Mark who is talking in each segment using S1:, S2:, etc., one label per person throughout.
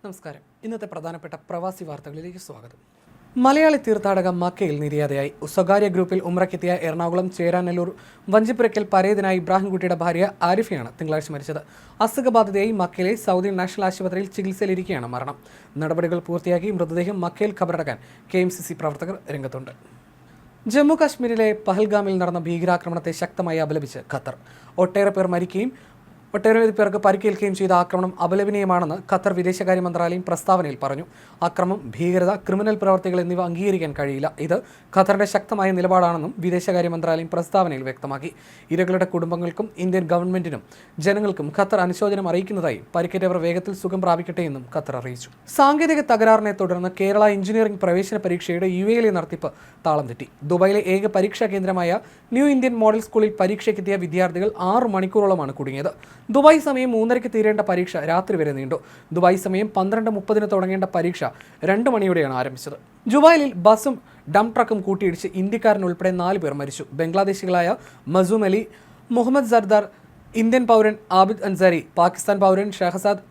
S1: നമസ്കാരം. ഇന്നത്തെ പ്രധാനപ്പെട്ട പ്രവാസി വാർത്തകളിലേക്ക് സ്വാഗതം. മലയാളി തീർത്ഥാടക മക്കയിൽ നിര്യാതയായി. സ്വകാര്യ ഗ്രൂപ്പിൽ ഉംറയ്ക്കെത്തിയ എറണാകുളം ചേരാനെല്ലൂർ വഞ്ചിപ്പുരയ്ക്കൽ പരേതനായ ഇബ്രാഹിംകുട്ടിയുടെ ഭാര്യ ആരിഫയാണ് തിങ്കളാഴ്ച മരിച്ചത്. അസുഖബാധിതയായി മക്കയിലെ സൗദി നാഷണൽ ആശുപത്രിയിൽ ചികിത്സയിലിരിക്കെയാണ് മരണം. നടപടികൾ പൂർത്തിയാക്കി മൃതദേഹം മക്കയിൽ ഖബറടക്കാൻ KMCC പ്രവർത്തകർ രംഗത്തുണ്ട്. ജമ്മു കാശ്മീരിലെ പഹൽഗാമിൽ നടന്ന ഭീകരാക്രമണത്തെ ശക്തമായി അപലപിച്ച് ഖത്തർ. ഒട്ടേറെ പേർ മരിക്കുകയും ഒട്ടേറെ പേർക്ക് പരിക്കേൽക്കുകയും ചെയ്ത ആക്രമണം അപലപനീയമാണെന്ന് ഖത്തർ വിദേശകാര്യ മന്ത്രാലയം പ്രസ്താവനയിൽ പറഞ്ഞു. അക്രമം, ഭീകരത, ക്രിമിനൽ പ്രവർത്തികൾ എന്നിവ അംഗീകരിക്കാൻ കഴിയില്ല. ഇത് ഖത്തറിന്റെ ശക്തമായ നിലപാടാണെന്നും വിദേശകാര്യ മന്ത്രാലയം പ്രസ്താവനയിൽ വ്യക്തമാക്കി. ഇരകളുടെ കുടുംബങ്ങൾക്കും ഇന്ത്യൻ ഗവൺമെന്റിനും ജനങ്ങൾക്കും ഖത്തർ അനുശോചനം അറിയിക്കുന്നതായി പരിക്കേറ്റവർ വേഗത്തിൽ സുഖം പ്രാപിക്കട്ടെ എന്നും ഖത്തർ അറിയിച്ചു. സാങ്കേതിക തകരാറിനെ തുടർന്ന് കേരള എഞ്ചിനീയറിംഗ് പ്രവേശന പരീക്ഷയുടെ UAE നടത്തിപ്പ് താളം തെറ്റി. ദുബായിലെ ഏക പരീക്ഷാ കേന്ദ്രമായ ന്യൂ ഇന്ത്യൻ മോഡൽ സ്കൂളിൽ പരീക്ഷയ്ക്കെത്തിയ വിദ്യാർത്ഥികൾ 6 മണിക്കൂറോളമാണ് കുടുങ്ങിയത്. ദുബായ് സമയം 3:30 തീരേണ്ട പരീക്ഷ രാത്രി വരെ നീണ്ടു. ദുബായ് സമയം 12:30 തുടങ്ങേണ്ട പരീക്ഷ 2 മണിയോടെയാണ് ആരംഭിച്ചത്. ജുബൈലിൽ ബസും ഡംപ് ട്രക്കും കൂട്ടിയിടിച്ച് ഇന്ത്യക്കാരനുൾപ്പെടെ 4 പേർ മരിച്ചു. ബംഗ്ലാദേശികളായ മസൂം അലി, മുഹമ്മദ് സർദാർ, ഇന്ത്യൻ പൗരൻ ആബിദ് അൻസാരി, പാകിസ്ഥാൻ പൗരൻ ഷഹസാദ്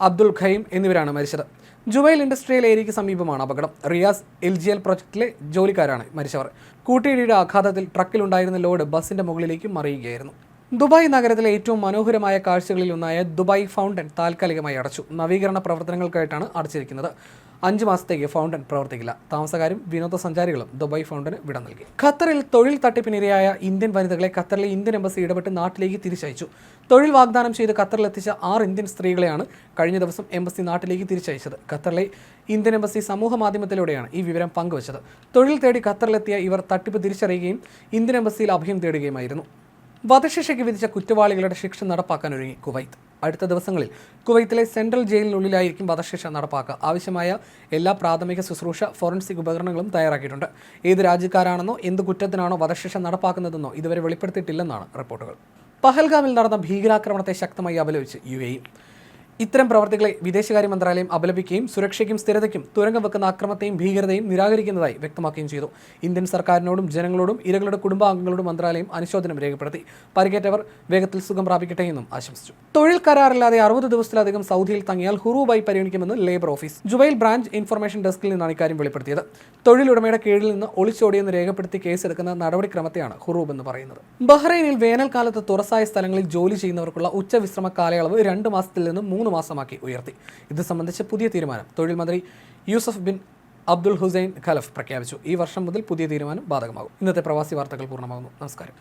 S1: അബ്ദുൽ ഖയീം എന്നിവരാണ് മരിച്ചത്. ജുബൈൽ ഇൻഡസ്ട്രിയൽ ഏരിയയ്ക്ക് സമീപമാണ് അപകടം. റിയാസ് LGL പ്രൊജക്ടിലെ ജോലിക്കാരാണ് മരിച്ചവർ. കൂട്ടിയിടിയുടെ ആഘാതത്തിൽ ട്രക്കിലുണ്ടായിരുന്ന ലോഡ് ബസിന്റെ മുകളിലേക്ക് മറിയുകയായിരുന്നു. ദുബായ് നഗരത്തിലെ ഏറ്റവും മനോഹരമായ കാഴ്ചകളിൽ ഒന്നായ ദുബായ് ഫൗണ്ടൻ താൽക്കാലികമായി അടച്ചു. നവീകരണ പ്രവർത്തനങ്ങൾക്കായിട്ടാണ് അടച്ചിരിക്കുന്നത്. 5 മാസത്തേക്ക് ഫൗണ്ടൻ പ്രവർത്തിക്കില്ല. താമസക്കാരും വിനോദസഞ്ചാരികളും ദുബായ് ഫൗണ്ടന് വിട നൽകി. ഖത്തറിൽ തൊഴിൽ തട്ടിപ്പിനിരയായ ഇന്ത്യൻ വനിതകളെ ഖത്തറിലെ ഇന്ത്യൻ എംബസി ഇടപെട്ട് നാട്ടിലേക്ക് തിരിച്ചയച്ചു. തൊഴിൽ വാഗ്ദാനം ചെയ്ത് ഖത്തറിലെത്തിച്ച 6 ഇന്ത്യൻ സ്ത്രീകളെയാണ് കഴിഞ്ഞ ദിവസം എംബസി നാട്ടിലേക്ക് തിരിച്ചയച്ചത്. ഖത്തറിലെ ഇന്ത്യൻ എംബസി സമൂഹ മാധ്യമത്തിലൂടെയാണ് ഈ വിവരം പങ്കുവച്ചത്. തൊഴിൽ തേടി ഖത്തറിലെത്തിയ ഇവർ തട്ടിപ്പ് തിരിച്ചറിയുകയും ഇന്ത്യൻ എംബസിയിൽ അഭയം തേടുകയുമായിരുന്നു. വധശിക്ഷയ്ക്ക് വിധിച്ച കുറ്റവാളികളുടെ ശിക്ഷ നടപ്പാക്കാൻ ഒരുങ്ങി കുവൈത്ത്. അടുത്ത ദിവസങ്ങളിൽ കുവൈത്തിലെ സെൻട്രൽ ജയിലിനുള്ളിലായിരിക്കും വധശിക്ഷ നടപ്പാക്കുക. ആവശ്യമായ എല്ലാ പ്രാഥമിക ശുശ്രൂഷ, ഫോറൻസിക് ഉപകരണങ്ങളും തയ്യാറാക്കിയിട്ടുണ്ട്. ഏത് രാജ്യക്കാരാണെന്നോ എന്ത് കുറ്റത്തിനാണോ വധശിക്ഷ നടപ്പാക്കുന്നതെന്നോ ഇതുവരെ വെളിപ്പെടുത്തിയിട്ടില്ലെന്നാണ് റിപ്പോർട്ടുകൾ. പഹൽഗാമിൽ നടന്ന ഭീകരാക്രമണത്തെ ശക്തമായി അപലപിച്ച് UAE. ഇത്തരം പ്രവർത്തികളെ വിദേശകാര്യ മന്ത്രാലയം അപലപിക്കുകയും സുരക്ഷയ്ക്കും സ്ഥിരതയ്ക്കും തുരങ്കം വെക്കുന്ന അക്രമത്തെയും ഭീകരതയും നിരാകരിക്കുന്നതായി വ്യക്തമാക്കുകയും ചെയ്തു. ഇന്ത്യൻ സർക്കാരിനോടും ജനങ്ങളോടും ഇരകളുടെ കുടുംബാംഗങ്ങളോടും മന്ത്രാലയം അനുശോചനം രേഖപ്പെടുത്തി. പരിക്കേറ്റവർ വേഗത്തിൽ സുഖം പ്രാപിക്കട്ടെ എന്നും ആശംസിച്ചു. തൊഴിൽ കരാറില്ലാതെ 60 ദിവസത്തിലധികം സൗദിയിൽ തങ്ങിയാൽ ഹുറൂബായി പരിഗണിക്കുമെന്ന് labour office. Jubail branch information ഡെസ്കിൽ നിന്നാണ് ഇക്കാര്യം വെളിപ്പെടുത്തിയത്. തൊഴിലുടമയുടെ കീഴിൽ നിന്ന് ഒളിച്ചോടിയെന്ന് രേഖപ്പെടുത്തി കേസെടുക്കുന്ന നടപടിക്രമത്തെയാണ് ഹുറൂബ് എന്ന് പറയുന്നത്. ബഹ്റൈനിൽ വേനൽക്കാലത്ത് തുറസായ സ്ഥലങ്ങളിൽ ജോലി ചെയ്യുന്നവർക്കുള്ള ഉച്ചവിശ്രമ കാലയളവ് 2 മാസത്തിൽ നിന്ന് 3 മാസമാക്കി ഉയർത്തി. ഇത് സംബന്ധിച്ച് പുതിയ തീരുമാനം തൊഴിൽ മന്ത്രി യൂസഫ് ബിൻ അബ്ദുൽ ഹുസൈൻ ഖലഫ് പ്രഖ്യാപിച്ചു. ഈ വർഷം മുതൽ പുതിയ തീരുമാനം ബാധകമാകും. ഇന്നത്തെ പ്രവാസി വാർത്തകൾ പൂർണ്ണമാകുന്നു. നമസ്കാരം.